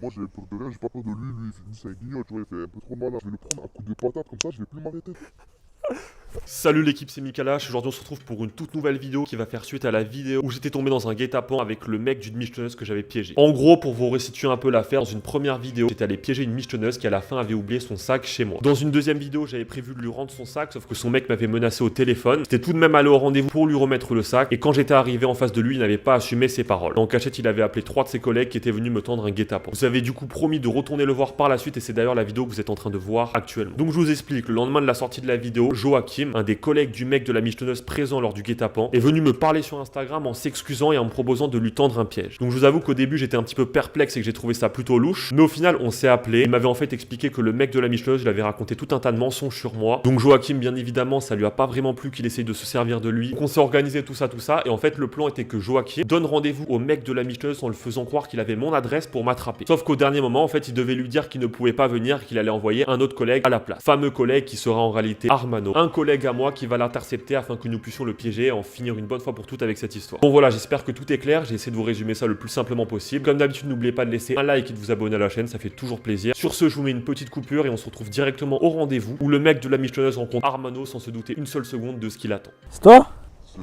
Moi j'avais peur de rien, j'ai pas peur de lui, c'est un guignol, tu vois, il fait un peu trop malin. Je vais le prendre un coup de patate comme ça, je vais plus m'arrêter. Salut l'équipe, c'est Mikalash. Aujourd'hui on se retrouve pour une toute nouvelle vidéo qui va faire suite à la vidéo où j'étais tombé dans un guet-apens avec le mec d'une michetonneuse que j'avais piégé. En gros, pour vous resituer un peu l'affaire, dans une première vidéo, j'étais allé piéger une michetonneuse qui à la fin avait oublié son sac chez moi. Dans une deuxième vidéo, j'avais prévu de lui rendre son sac, sauf que son mec m'avait menacé au téléphone. J'étais tout de même allé au rendez-vous pour lui remettre le sac, et quand j'étais arrivé en face de lui, il n'avait pas assumé ses paroles. En cachette, il avait appelé 3 de ses collègues qui étaient venus me tendre un guet-apens. Vous avez du coup promis de retourner le voir par la suite, et c'est d'ailleurs la vidéo que vous êtes en train de voir actuellement. Donc je vous explique, le lendemain de la sortie de la vidéo, Joachim, un des collègues du mec de la michetonneuse présent lors du guet-apens, est venu me parler sur Instagram en s'excusant et en me proposant de lui tendre un piège. Donc je vous avoue qu'au début j'étais un petit peu perplexe et que j'ai trouvé ça plutôt louche, mais au final on s'est appelé. Il m'avait en fait expliqué que le mec de la michetonneuse lui avait raconté tout un tas de mensonges sur moi. Donc Joachim, bien évidemment, ça lui a pas vraiment plu qu'il essaye de se servir de lui. Donc on s'est organisé tout ça, et en fait le plan était que Joachim donne rendez-vous au mec de la michetonneuse en le faisant croire qu'il avait mon adresse pour m'attraper. Sauf qu'au dernier moment, en fait, il devait lui dire qu'il ne pouvait pas venir, qu'il allait envoyer un autre collègue à la place. Fameux collègue qui sera en réalité Armano, un collègue à moi qui va l'intercepter afin que nous puissions le piéger et en finir une bonne fois pour toutes avec cette histoire. Bon voilà, j'espère que tout est clair, j'ai essayé de vous résumer ça le plus simplement possible. Comme d'habitude, n'oubliez pas de laisser un like et de vous abonner à la chaîne, ça fait toujours plaisir. Sur ce, je vous mets une petite coupure et on se retrouve directement au rendez-vous où le mec de la michetonneuse rencontre Armano sans se douter une seule seconde de ce qu'il attend. C'est toi? C'est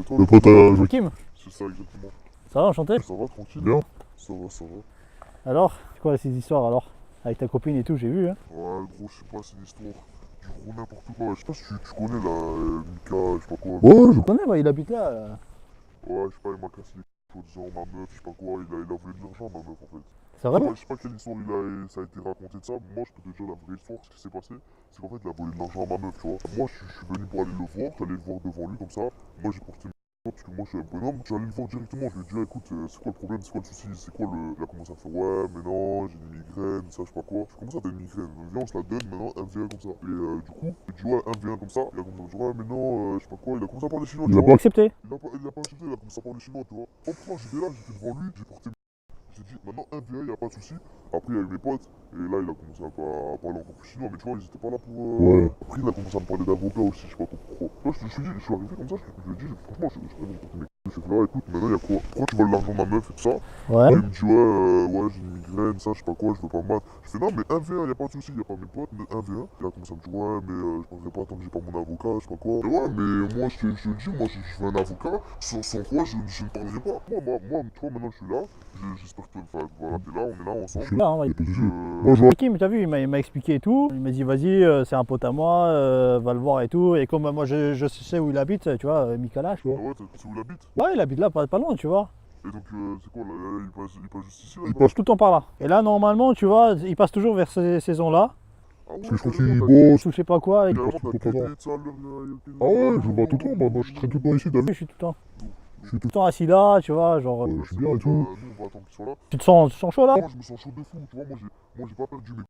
toi le pote à Joachim? C'est ça exactement. Ça va, enchanté? Ça va tranquille? Bien. Ça va, ça va. Alors, c'est quoi ces histoires alors? Avec ta copine et tout, j'ai vu hein? Ouais gros, je sais pas, c'est une histoire du gros n'importe quoi. Je sais pas si tu connais la Mika, je sais pas quoi. Ouais, je connais, ouais, il habite là. Ouais, je sais pas, il m'a cassé les couilles en disant ma meuf, je sais pas quoi, il a volé de l'argent ma meuf en fait. C'est vrai? Je sais pas quelle histoire ça a été raconté de ça, mais moi je peux te dire la vraie histoire, ce qui s'est passé, c'est qu'en fait il a volé de l'argent à ma meuf, tu vois. Moi je suis venu pour aller le voir, j'allais le voir devant lui comme ça, moi j'ai porté parce que moi je suis un bonhomme, j'allais le voir directement, je lui ai dit écoute c'est quoi le problème, c'est quoi le souci, c'est quoi le... Il a commencé à faire ouais mais non j'ai une migraine, ça je sais pas quoi. Je commence à avoir une migraine, viens on se la donne maintenant 1v1 comme ça. Et du coup, il dit ouais 1v1 comme ça, il a commencé à dire ouais mais non je sais pas quoi, il a commencé à parler chinois. Il a pas accepté? Il a pas accepté, il a commencé à parler chinois tu vois. Franchement j'étais là, j'étais devant lui, j'ai porté. J'ai dit maintenant 1v1 y'a pas de souci. Après il y a eu mes potes et là il a commencé à parler encore plus chinois mais tu vois ils étaient pas là pour ouais. Après il a commencé à me parler d'avocat aussi, je sais pas pourquoi. Là je suis arrivé comme ça, je lui ai dit franchement je suis arrivé porter mes je fais là écoute maintenant y'a quoi? Pourquoi tu voles l'argent de ma meuf et tout ça? Ouais. Et il me dit ouais j'ai une migraine, ça je sais pas quoi, je veux pas me battre. Je fais non mais 1v1 y'a pas de souci, y'a pas mes potes, mais 1v1. Il a commencé à me dire ouais mais je parlerai pas tant que j'ai pas mon avocat, je sais pas quoi. Et ouais mais moi je te dis, moi je veux un avocat, sans quoi je ne parlerai pas. Moi tu vois maintenant je suis là, j'espère que voilà t'es là, on est là ensemble. Je suis là, hein, ouais. Moi je vois. Joachim, t'as vu, il m'a expliqué et tout. Il m'a dit vas-y, c'est un pote à moi, va le voir et tout. Et comme moi je sais où il habite, tu vois, Mikalash. Ah ouais, c'est où il habite? Ouais, il habite là, pas loin, tu vois. Et donc c'est quoi là, il passe juste ici là? Il passe tout le temps par là. Et là, normalement, tu vois, il passe toujours vers ces saisons-là. Ah ouais, Je crois qu'il carrément, bosse. Ou je sais pas quoi. Et... t'as tout le temps. quitté de ça, Ah ouais, je me bats tout le temps, moi je traîne tout le temps ici, t'as vu? Je suis tout le temps. Je suis Tout le temps assis là, tu vois, genre. je suis bien et tout. Nous on va attendre qu'il soit là. Tu te sens chaud là? Moi je me sens chaud de fou, tu vois, moi j'ai pas perdu mes.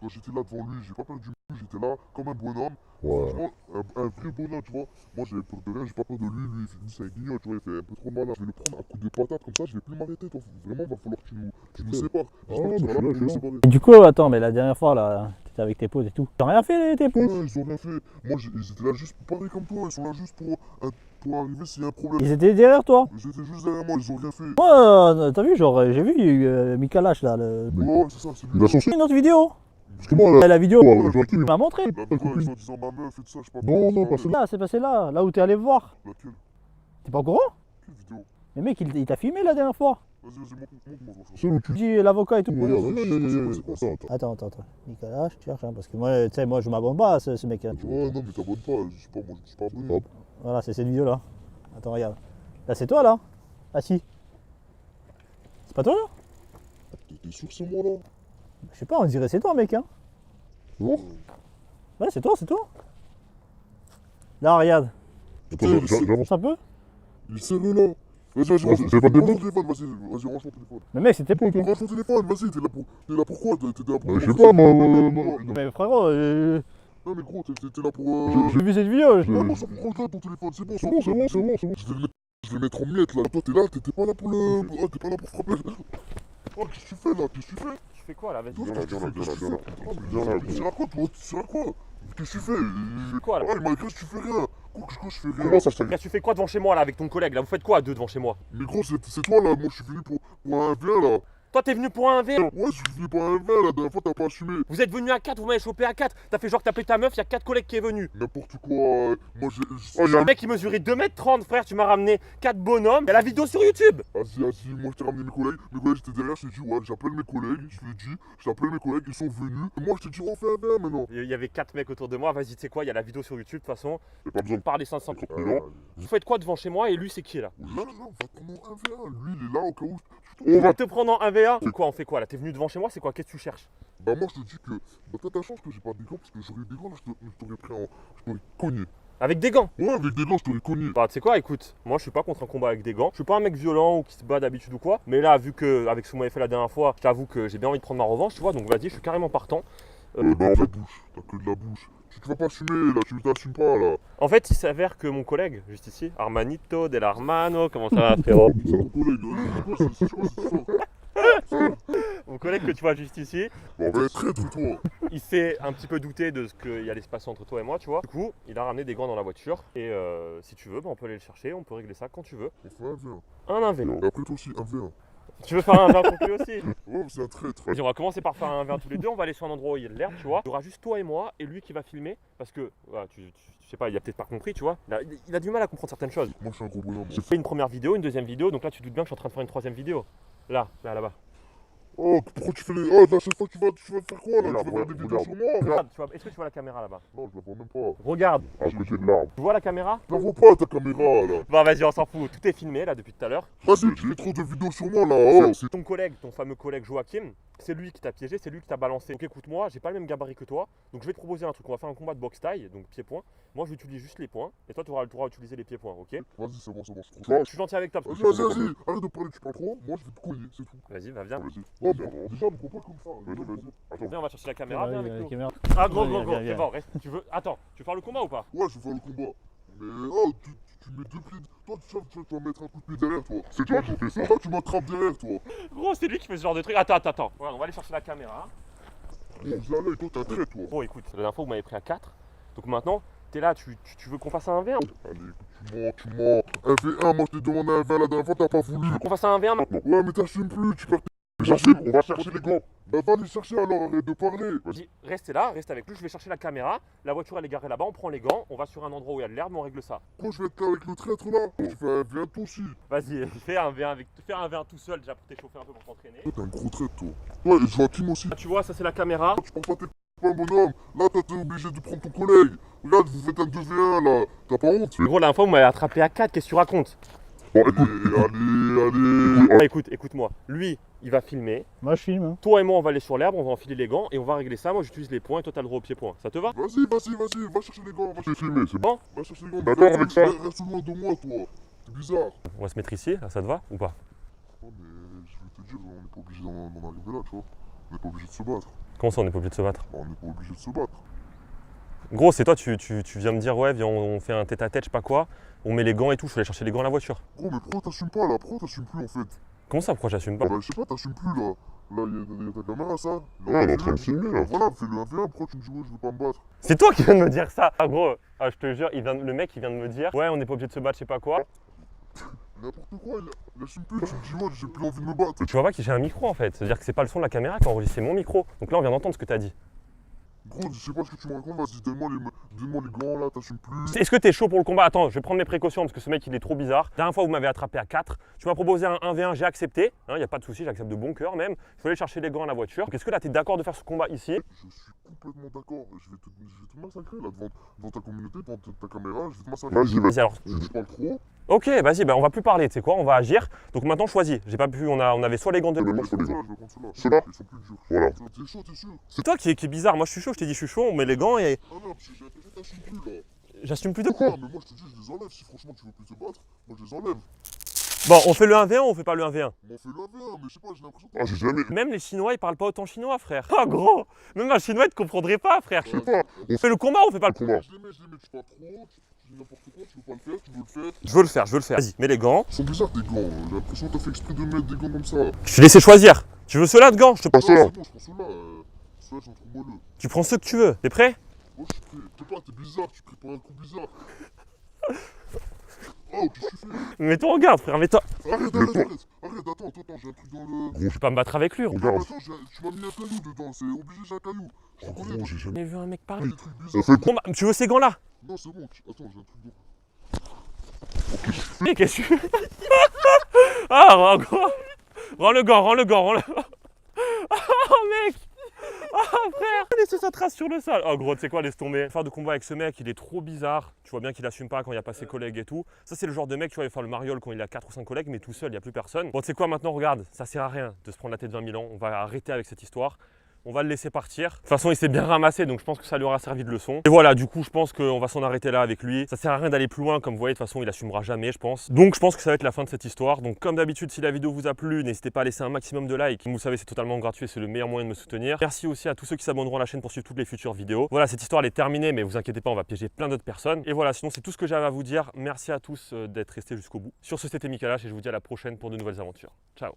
Quand j'étais là devant lui, j'ai pas perdu mes couilles, j'étais là comme un bonhomme. Ouais. Franchement, un vrai bonhomme, tu vois. Moi j'avais peur de rien, j'ai pas peur de lui, c'est un guignol, tu vois, il fait un peu trop malin. Je vais le prendre un coup de patate comme ça, je vais plus m'arrêter, toi. Vraiment, va falloir que tu nous sépares. J'espère que tu mais seras là je pour suis nous là. séparer. Et du coup, attends, mais la dernière fois là, t'étais avec tes potes et tout. T'as rien fait tes potes? Ouais, ils ont rien fait. Moi ils étaient là juste pour parler comme toi, ils sont là juste pour arriver s'il y a un problème. Ils étaient derrière toi? Ils étaient juste derrière moi, ils ont rien fait. Moi, t'as vu, genre, j'ai vu, il y a eu Mikalash là, Ouais, c'est ça, c'est lui. Il a son une autre vidéo. Parce que moi, là, La vidéo, ouais, Joachim, il m'a montré. La vidéo avec soi-disant ma meuf et tout ça, je sais pas. Non, pas Là, c'est passé là où t'es allé voir. Laquelle? T'es pas au courant? Quelle vidéo? Mais mec, il t'a filmé la dernière fois. Vas-y, montre-moi ça. c'est où tu... Tu dis l'avocat et tout. Regarde, attends. Attends. Mikalash, tu cherches, hein, parce que moi, tu sais, moi je m'abonne pas à ce mec. Hein. Ouais, non, mais t'abonnes pas, je sais pas, moi je suis pas abonné. Voilà, c'est cette vidéo là. Attends, regarde. Là, c'est toi là. Assis. C'est pas toi là? T'es sûr que c'est moi là? Je sais pas, on dirait c'est toi, mec. Hein. Non? Ouais, c'est toi. Là, regarde. Attends, j'avance. Un peu. Il est sérieux là? Vas-y, C'est pas des range mots? ton téléphone, vas-y, range ton téléphone. Mais mec, c'était pas. Range ton téléphone, vas-y, t'es là pour quoi? T'es là pour. Je sais pas, moi, Mais frérot, Non, mais gros, t'es là pour. j'ai vu cette vidéo. Non, non, ça prend le ton téléphone, c'est bon, c'est bon. Je vais le mettre en miettes là. Toi, t'es là, t'es pas là pour le. Oh, t'es pas là pour frapper. Oh, qu'est-ce que tu fais là? Qu'est-ce que tu fais? Tu fais quoi là? Vas-y. Viens là. Tu sais quoi, toi? Tu sais quoi? Qu'est-ce que tu fais? Quoi, là? Ah, il m'a écrit, tu fais rien. Quoi, je fais rien? Comment ça, je Là, tu fais quoi devant chez moi là avec ton collègue là? Vous faites quoi à deux devant chez moi? Mais gros, c'est toi là, moi je suis venu pour un bien là. Toi, t'es venu pour un 1v1. Ouais, je suis venu pour un verre, la dernière fois, t'as pas assumé. Vous êtes venu à 4, vous m'avez chopé à 4. T'as fait genre que t'as pris ta meuf, il y a 4 collègues qui est venu. N'importe quoi. Moi, j'ai. Oh, Le mec, il mesurait 2m30, frère. Tu m'as ramené 4 bonhommes. Il y a la vidéo sur YouTube. Vas-y, moi, je t'ai ramené mes collègues. Mes collègues, j'étais derrière, je t'ai dit, ouais, j'appelle mes collègues. Je l'ai dit, j'ai appelé mes collègues, ils sont venus. Et moi, je t'ai dit, on fait un verre maintenant. Il y avait 4 mecs autour de moi. Vas-y, tu sais quoi, il y a la vidéo sur YouTube. De toute façon, Y'a pas besoin de parler 500. non. Vous faites quoi devant chez moi et lui, c'est qui là? Là, on va prendre un verre. Lui, il est là au cas où. On va te prendre en 1v1. C'est quoi, on fait quoi là? T'es venu devant chez moi, c'est quoi? Qu'est-ce que tu cherches? Bah, moi, je te dis que. Bah, t'as ta chance que j'ai pas des gants, parce que j'aurais des gants, là, je t'aurais pris en. Je t'aurais cogné. Avec des gants? Ouais, avec des gants, je t'aurais cogné. Bah, tu sais quoi, écoute, moi je suis pas contre un combat avec des gants. Je suis pas un mec violent ou qui se bat d'habitude ou quoi. Mais là, vu que, avec ce qu'on m'avait fait la dernière fois, je t'avoue que j'ai bien envie de prendre ma revanche, tu vois. Donc, vas-y, je suis carrément partant. Bah, en fait, bouche. T'as que de la bouche. Tu vas pas assumer, là, tu t'assumes pas, là. En fait, il s'avère que mon collègue, juste ici, Armanito del Armano, comment ça va, frérot? C'est ton collègue, c'est quoi cette histoire? Mon collègue que tu vois juste ici, Bon, on va être traître, toi. il s'est un petit peu douté de ce qu'il allait se passer entre toi et moi, tu vois. Du coup, il a ramené des gants dans la voiture. Et si tu veux, bah, on peut aller le chercher, on peut régler ça quand tu veux. On fait un verre. Un 1v1. Et après, toi aussi, un verre. Tu veux faire un 1v1 pour lui aussi? Ouais, c'est un traître. Vas-y, on va commencer par faire un 1v1 tous les deux. On va aller sur un endroit où il y a de l'herbe, tu vois. Il y aura juste toi et moi et lui qui va filmer. Parce que, voilà, tu sais pas, il a peut-être pas compris, tu vois. Il a du mal à comprendre certaines choses. Moi, je suis un gros bonhomme. J'ai fait une première vidéo, une deuxième vidéo. Donc là, tu te doutes bien que je suis en train de faire une troisième vidéo. Là-bas. Oh, pourquoi tu fais les. Oh, là, chaque fois, tu vas faire quoi, là? Tu vas faire des vidéos sur moi? Regarde, est-ce que tu vois la caméra là-bas? Non, je la vois même pas. Regarde, À côté de l'arbre. tu vois la caméra? Je la vois pas, ta caméra, là. Bon, vas-y, on s'en fout. Tout est filmé là depuis tout à l'heure. Vas-y, tu fais trop de vidéos sur moi, là. Oh, c'est. Ton collègue, ton fameux collègue Joachim, c'est lui qui t'a piégé, c'est lui qui t'a balancé. Donc écoute-moi, j'ai pas le même gabarit que toi, donc je vais te proposer un truc. On va faire un combat de boxe taille, donc pied-point. Moi je vais utiliser juste les poings, et toi tu auras le droit d'utiliser les pieds-points, ok? Vas-y, c'est bon, je suis trop. Je suis gentil avec toi. Vas-y, arrête de parler, tu parles trop. Moi, je vais te cogner, c'est tout. Vas-y, va, viens. Vas-y. Oh, mais déjà, me comprends pas comme ça. Vas-y. Attends. Viens, on va chercher la caméra, viens avec nous. caméra. Ah, gros, Viens, c'est bon, reste. Tu veux. Attends, tu veux faire le combat ou pas? Ouais, je vais faire le combat. Mais oh, tu mets deux pieds. Toi, tu vas mettre un coup de pied derrière, toi. C'est toi qui fais ça. Toi, tu m'attrapes derrière, toi. Gros, c'est lui qui fait ce genre de truc. Attends. Ouais, on va aller chercher la caméra. Bon, viens là, et toi, t'es un trait, toi. Bon, écoute, la dernière fois vous m'avez pris à 4. Donc maintenant, t'es là, tu veux qu'on fasse un 1v1? Allez, tu mens. Un V1, moi, je t'ai demandé un V1 la dernière fois, t'as pas voulu. Qu'on fasse un 1v1 maintenant? Ouais, mais t'assumes plus, tu perds tes. J'assume, on va chercher les gants. Bah, va les chercher alors, arrête de parler. Vas-y, restez là, reste avec lui, je vais chercher la caméra. La voiture elle est garée là-bas, on prend les gants, on va sur un endroit où il y a de l'herbe, on règle ça. Pourquoi je vais être là avec le traître là? Tu fais un V1 toi aussi. Vas-y, fais un V1 tout seul déjà pour t'échauffer un peu pour t'entraîner. Toi, t'es un gros traître, toi. Ouais, et Joachim aussi. Ah, tu vois, ça c'est la caméra. Tu prends pas tes pas bonhomme. Là, t'es obligé de prendre ton collègue. Regarde, vous faites un 2v1 là. T'as pas honte? Gros, la dernière fois vous m'avez attrapé à 4, qu'est-ce que tu racontes? Bon, écoute. Allez. Ah, écoute-moi. Lui, il va filmer. Moi je filme. Hein. Toi et moi, on va aller sur l'herbe, on va enfiler les gants et on va régler ça. Moi, j'utilise les poings et toi, t'as le droit au pied-point. Ça te va? Vas-y, va chercher les gants. Va filmer, c'est bon. Va chercher les gants. D'accord avec ça? Reste loin de moi, toi. C'est bizarre. On va se mettre ici, là, ça te va ou pas? Oh, mais je vais te dire, on n'est pas obligé d'en arriver là, tu vois. On n'est pas obligé de se battre. Comment ça, on n'est pas obligé de se battre? Bah, on n'est pas obligé de se battre. Gros, c'est toi, tu viens me dire, ouais, viens, on fait un tête-à-tête, je sais pas quoi. On met les gants et tout, je vais aller chercher les gants à la voiture. Gros, mais pourquoi t'assumes pas là? Pourquoi t'assumes plus en fait? Comment ça, pourquoi j'assume pas? Bah, je sais pas, t'assumes plus là. Là, il y a ta caméra, ça. Ouais, on est en train de filmer là. Voilà, fais-le 1v1, pourquoi tu me dis ouais, je veux pas me battre? C'est toi qui viens de me dire ça. Ah gros, je te jure, le mec il vient de me dire, ouais, on n'est pas obligé de se battre, je sais pas quoi. N'importe quoi, il assume plus, tu me dis ouais, j'ai plus envie de me battre. Tu vois pas que j'ai un micro en fait, c'est-à-dire que c'est pas le son de la caméra qui a enregistré mon micro. Donc là on vient d'entendre ce que t'as dit. Gros, je sais pas ce que tu me racontes, vas-y, donne-moi les gants là, t'assumes plus. Est-ce que t'es chaud pour le combat? Attends, je vais prendre mes précautions parce que ce mec il est trop bizarre. La dernière fois vous m'avez attrapé à 4, tu m'as proposé un 1v1, j'ai accepté, y a pas de souci, j'accepte de bon cœur même. Il faut aller chercher les gants à la voiture. Donc est-ce que là t'es d'accord de faire ce combat ici? Je suis complètement d'accord, je vais te massacrer là devant ta communauté, devant ta caméra, je vais te massacrer. Vas-y alors. Je parle trop. Ok, vas-y, on va plus parler, tu sais quoi, on va agir. Donc maintenant choisis. J'ai pas pu, on avait soit les gants de. Mais moi, je vais prendre ceux-là. Ceux-là? Ils sont plus durs. Voilà. T'es chaud, t'es sûr? C'est toi qui est bizarre, moi je suis chaud, je t'ai dit je suis chaud, on met les gants et. Ah non, parce que j'ai l'impression que t'assumes plus là. J'assume plus de quoi? Ah, mais moi je te dis, je les enlève. Si franchement tu veux plus te battre, moi je les enlève. Bon, on fait le 1v1 ou on fait pas le 1v1? On fait le 1v1, mais je sais pas, j'ai l'impression que. Ah, j'ai jamais. Même les Chinois, ils parlent pas autant chinois, frère. Ah, gros! Même un Chinois, il te comprendrait pas, frère. Je sais pas. On fait le combat ou on fait pas le combat? Je les mets, tu parles trop, tu dis n'importe quoi, tu veux pas le faire, tu veux le faire. Je veux le faire. Vas-y, mets les gants. Ils sont bizarres tes gants, j'ai l'impression que t'as fait exprès de mettre des gants comme ça. Je t'ai laissé choisir. Tu veux ceux-là de gants? Je te Ah, passe. c'est bon, je prends ceux-là. Ceux-là, ils sont trop moelleux. Tu prends ceux que tu veux. T'es prêt? Moi je suis prêt. Je sais pas, t'es bizarre, tu pries pour un coup bizarre. Oh, qu'est-ce que tu fais? Mets-toi en garde, frère, mets-toi. Arrête, attends, j'ai un truc dans le... Je vais pas me battre avec lui. Regarde. Attends, tu m'as mis un caillou dedans, c'est obligé, j'ai un caillou. Je reconnais, Gros, j'ai jamais. J'ai vu un mec parler. des trucs On bizarres. fait Bon, bah, tu veux ces gants-là? Non, c'est bon, attends, j'ai un truc dans... Mais qu'est-ce que tu fais? Ah, gros. Rends le gant, rends le gant. Oh, mec. Oh, frère. Laisse sa trace sur le sol. Oh, gros, tu sais quoi, laisse tomber. Faire de combat avec ce mec, il est trop bizarre. Tu vois bien qu'il assume pas quand il n'y a pas ses collègues et tout. Ça, c'est le genre de mec, tu vois, il va faire le mariole quand il a 4 ou 5 collègues, mais tout seul, il n'y a plus personne. Bon, tu sais quoi, maintenant, regarde, ça sert à rien de se prendre la tête 20 000 ans. On va arrêter avec cette histoire. On va le laisser partir. De toute façon, il s'est bien ramassé, donc je pense que ça lui aura servi de leçon. Et voilà, du coup, je pense qu'on va s'en arrêter là avec lui. Ça sert à rien d'aller plus loin, comme vous voyez, de toute façon, il assumera jamais, je pense. Donc, je pense que ça va être la fin de cette histoire. Donc, comme d'habitude, si la vidéo vous a plu, n'hésitez pas à laisser un maximum de likes. Comme vous savez, c'est totalement gratuit et c'est le meilleur moyen de me soutenir. Merci aussi à tous ceux qui s'abonneront à la chaîne pour suivre toutes les futures vidéos. Voilà, cette histoire, elle est terminée, mais vous inquiétez pas, on va piéger plein d'autres personnes. Et voilà, sinon, c'est tout ce que j'avais à vous dire. Merci à tous d'être restés jusqu'au bout. Sur ce, c'était Mikalash et je vous dis à la prochaine pour de nouvelles aventures. Ciao.